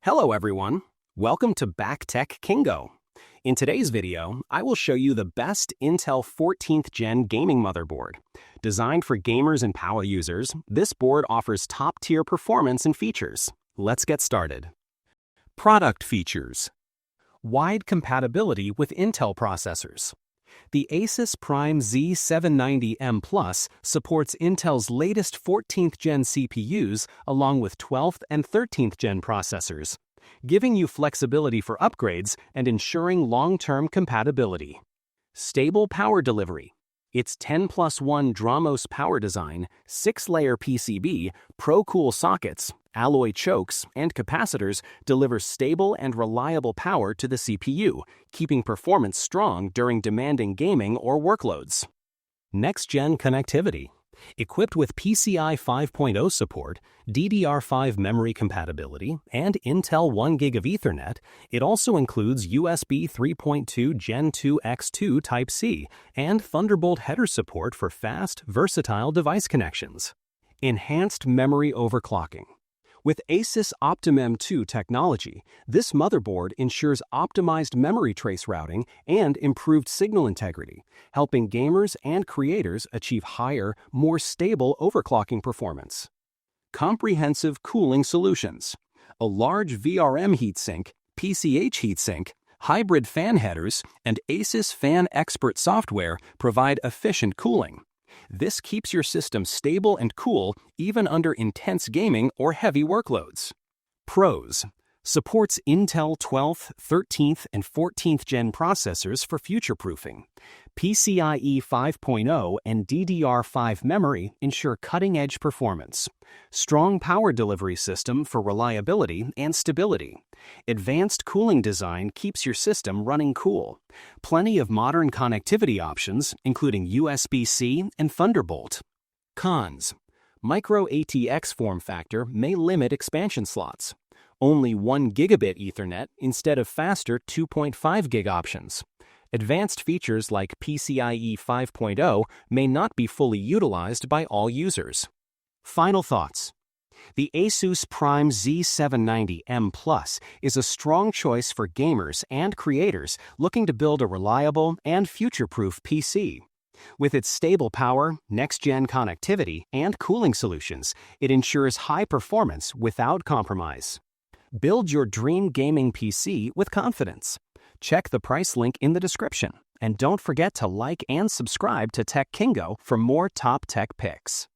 Hello everyone, welcome to BackTech Kingo. In today's video, I will show you the best Intel 14th Gen gaming motherboard. Designed for gamers and power users, this board offers top-tier performance and features. Let's get started. Product features. Wide compatibility with Intel processors. The Asus Prime Z790M Plus supports Intel's latest 14th Gen CPUs along with 12th and 13th Gen processors, giving you flexibility for upgrades and ensuring long-term compatibility. Stable power delivery. Its 10+1 Dramos power design, 6-layer PCB, Pro-Cool sockets, alloy chokes, and capacitors deliver stable and reliable power to the CPU, keeping performance strong during demanding gaming or workloads. Next-gen connectivity. Equipped with PCI 5.0 support, DDR5 memory compatibility, and Intel 1GB of Ethernet, it also includes USB 3.2 Gen 2 X2 Type-C and Thunderbolt header support for fast, versatile device connections. Enhanced memory overclocking. With Asus OptimM2 technology, this motherboard ensures optimized memory trace routing and improved signal integrity, helping gamers and creators achieve higher, more stable overclocking performance. Comprehensive cooling solutions. A large VRM heatsink, PCH heatsink, hybrid fan headers, and Asus Fan Expert software provide efficient cooling. This keeps your system stable and cool even under intense gaming or heavy workloads. Pros. Supports Intel 12th, 13th, and 14th Gen processors for future-proofing. PCIe 5.0 and DDR5 memory ensure cutting-edge performance. Strong power delivery system for reliability and stability. Advanced cooling design keeps your system running cool. Plenty of modern connectivity options, including USB-C and Thunderbolt. Cons. Micro ATX form factor may limit expansion slots. Only 1 gigabit Ethernet instead of faster 2.5 gig options. Advanced features like PCIe 5.0 may not be fully utilized by all users. Final thoughts. The Asus Prime Z790M Plus is a strong choice for gamers and creators looking to build a reliable and future-proof PC. With its stable power, next-gen connectivity, and cooling solutions, it ensures high performance without compromise. Build your dream gaming PC with confidence. Check the price link in the description, and don't forget to like and subscribe to Tech Kingo for more top tech picks.